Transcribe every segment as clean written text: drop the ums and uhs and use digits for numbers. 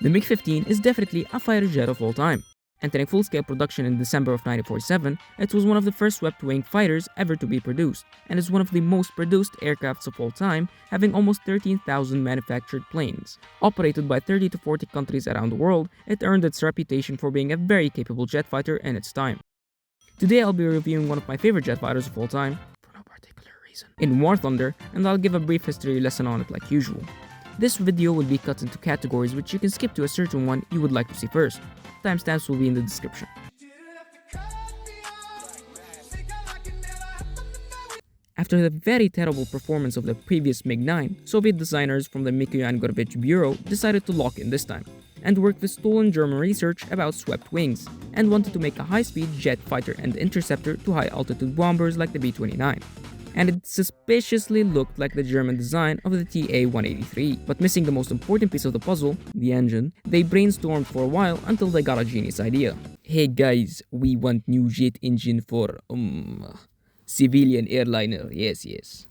The MiG-15 is definitely a fighter jet of all time. Entering full-scale production in December of 1947, it was one of the first swept-wing fighters ever to be produced, and is one of the most produced aircrafts of all time, having almost 13,000 manufactured planes. Operated by 30 to 40 countries around the world, it earned its reputation for being a very capable jet fighter in its time. Today I'll be reviewing one of my favorite jet fighters of all time, for no particular reason, in War Thunder, and I'll give a brief history lesson on it like usual. This video will be cut into categories which you can skip to a certain one you would like to see first. Timestamps will be in the description. After the very terrible performance of the previous MiG-9, Soviet designers from the Mikoyan-Gorovich Bureau decided to lock in this time, and worked with stolen German research about swept wings, and wanted to make a high-speed jet fighter and interceptor to high-altitude bombers like the B-29. And it suspiciously looked like the German design of the TA-183. But missing the most important piece of the puzzle, the engine, they brainstormed for a while until they got a genius idea. Hey guys, we want new jet engine for, civilian airliner, yes.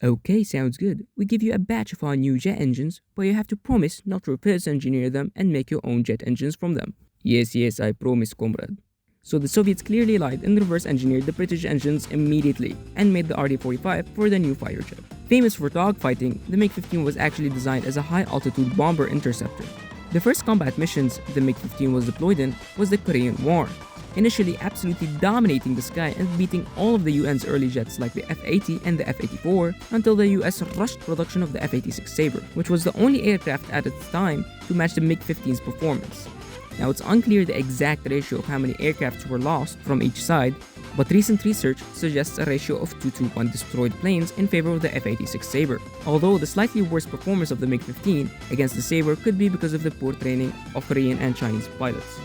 Okay, sounds good. We give you a batch of our new jet engines, but you have to promise not to reverse engineer them and make your own jet engines from them. Yes, I promise, comrade. So the Soviets clearly lied and reverse engineered the British engines immediately and made the RD-45 for the new fighter jet. Famous for dogfighting, the MiG-15 was actually designed as a high-altitude bomber interceptor. The first combat missions the MiG-15 was deployed in was the Korean War, initially absolutely dominating the sky and beating all of the UN's early jets like the F-80 and the F-84 until the US rushed production of the F-86 Sabre, which was the only aircraft at its time to match the MiG-15's performance. Now, it's unclear the exact ratio of how many aircrafts were lost from each side, but recent research suggests a ratio of 2 to 1 destroyed planes in favor of the F-86 Sabre, although the slightly worse performance of the MiG-15 against the Sabre could be because of the poor training of Korean and Chinese pilots.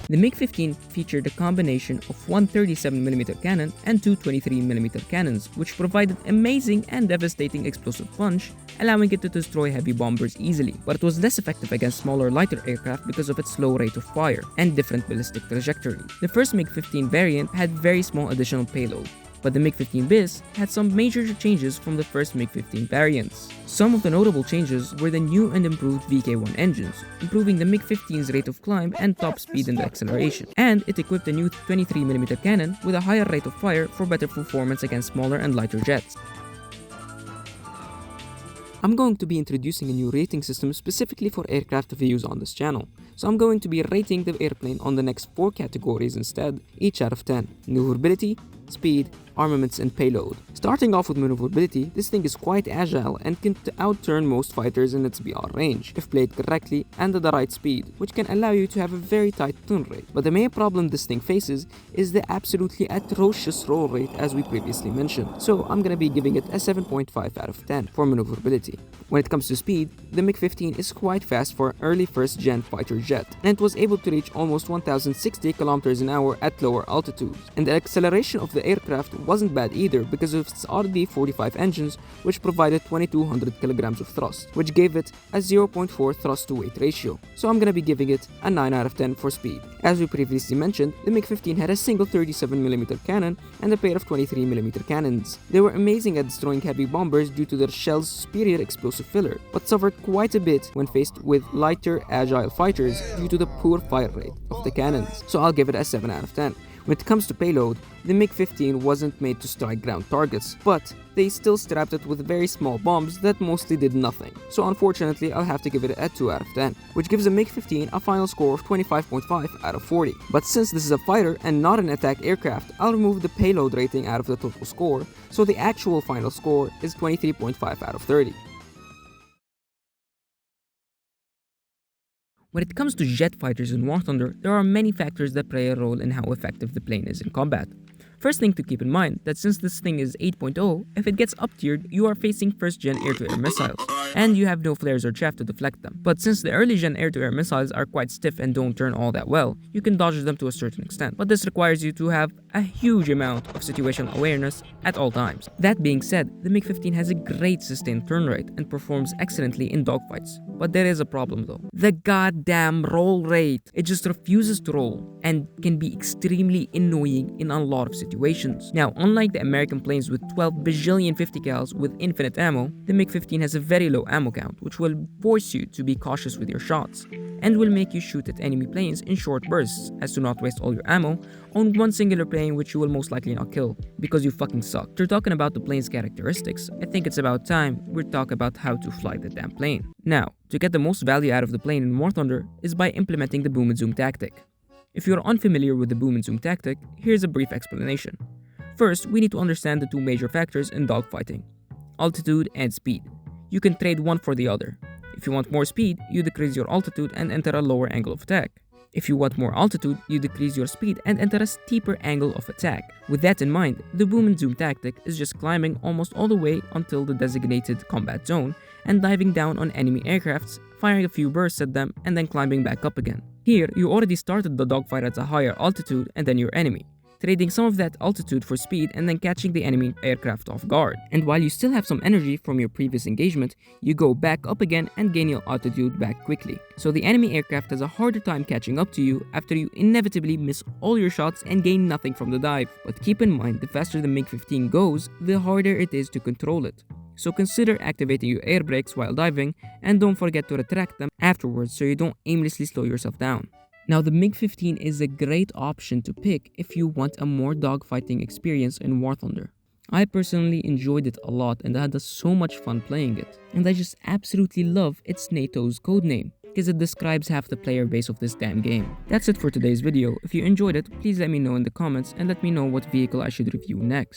The MiG-15 featured a combination of one 37mm cannon and two 23mm cannons, which provided amazing and devastating explosive punch, allowing it to destroy heavy bombers easily. But it was less effective against smaller, lighter aircraft because of its low rate of fire and different ballistic trajectory. The first MiG-15 variant had very small additional payload, but the MiG-15 bis had some major changes from the first MiG-15 variants. Some of the notable changes were the new and improved VK-1 engines, improving the MiG-15's rate of climb and top speed in the acceleration, and it equipped a new 23mm cannon with a higher rate of fire for better performance against smaller and lighter jets. I'm going to be introducing a new rating system specifically for aircraft reviews on this channel, so I'm going to be rating the airplane on the next 4 categories instead, each out of 10. Maneuverability, speed, armaments, and payload. Starting off with maneuverability, this thing is quite agile and can outturn most fighters in its BR range, if played correctly and at the right speed, which can allow you to have a very tight turn rate. But the main problem this thing faces is the absolutely atrocious roll rate as we previously mentioned, so I'm gonna be giving it a 7.5 out of 10 for maneuverability. When it comes to speed, the MiG-15 is quite fast for an early first-gen fighter jet, and it was able to reach almost 1,060 km an hour at lower altitudes. And the acceleration of the aircraft wasn't bad either because of its RD-45 engines, which provided 2,200 kilograms of thrust, which gave it a 0.4 thrust-to-weight ratio. So I'm gonna be giving it a 9 out of 10 for speed. As we previously mentioned, the MiG-15 had a single 37mm cannon and a pair of 23mm cannons. They were amazing at destroying heavy bombers due to their shell's superior explosive filler, but suffered quite a bit when faced with lighter, agile fighters due to the poor fire rate of the cannons. So I'll give it a 7 out of 10. When it comes to payload, the MiG-15 wasn't made to strike ground targets, but they still strapped it with very small bombs that mostly did nothing. So unfortunately, I'll have to give it a 2 out of 10, which gives the MiG-15 a final score of 25.5 out of 40. But since this is a fighter and not an attack aircraft, I'll remove the payload rating out of the total score, so the actual final score is 23.5 out of 30. When it comes to jet fighters in War Thunder, there are many factors that play a role in how effective the plane is in combat. First thing to keep in mind that since this thing is 8.0, if it gets up-tiered, you are facing first-gen air-to-air missiles, and you have no flares or chaff to deflect them. But since the early-gen air-to-air missiles are quite stiff and don't turn all that well, you can dodge them to a certain extent, but this requires you to have a huge amount of situational awareness at all times. That being said, the MiG-15 has a great sustained turn rate and performs excellently in dogfights. But there is a problem though. The goddamn roll rate. It just refuses to roll and can be extremely annoying in a lot of situations. Now, unlike the American planes with 12 bajillion 50 cals with infinite ammo, the MiG-15 has a very low ammo count, which will force you to be cautious with your shots, and will make you shoot at enemy planes in short bursts as to not waste all your ammo on one singular plane which you will most likely not kill, because you fucking suck. After talking about the plane's characteristics, I think it's about time we talk about how to fly the damn plane. Now, to get the most value out of the plane in War Thunder is by implementing the boom and zoom tactic. If you're unfamiliar with the boom and zoom tactic, here's a brief explanation. First, we need to understand the two major factors in dogfighting: altitude and speed. You can trade one for the other. If you want more speed, you decrease your altitude and enter a lower angle of attack. If you want more altitude, you decrease your speed and enter a steeper angle of attack. With that in mind, the boom and zoom tactic is just climbing almost all the way until the designated combat zone and diving down on enemy aircrafts, firing a few bursts at them, and then climbing back up again. Here, you already started the dogfight at a higher altitude and then your enemy, trading some of that altitude for speed and then catching the enemy aircraft off guard. And while you still have some energy from your previous engagement, you go back up again and gain your altitude back quickly. So the enemy aircraft has a harder time catching up to you after you inevitably miss all your shots and gain nothing from the dive. But keep in mind, the faster the MiG-15 goes, the harder it is to control it. So consider activating your air brakes while diving, and don't forget to retract them afterwards so you don't aimlessly slow yourself down. Now, the MiG-15 is a great option to pick if you want a more dogfighting experience in War Thunder. I personally enjoyed it a lot and I had so much fun playing it. And I just absolutely love its NATO's codename, because it describes half the player base of this damn game. That's it for today's video. If you enjoyed it, please let me know in the comments and let me know what vehicle I should review next.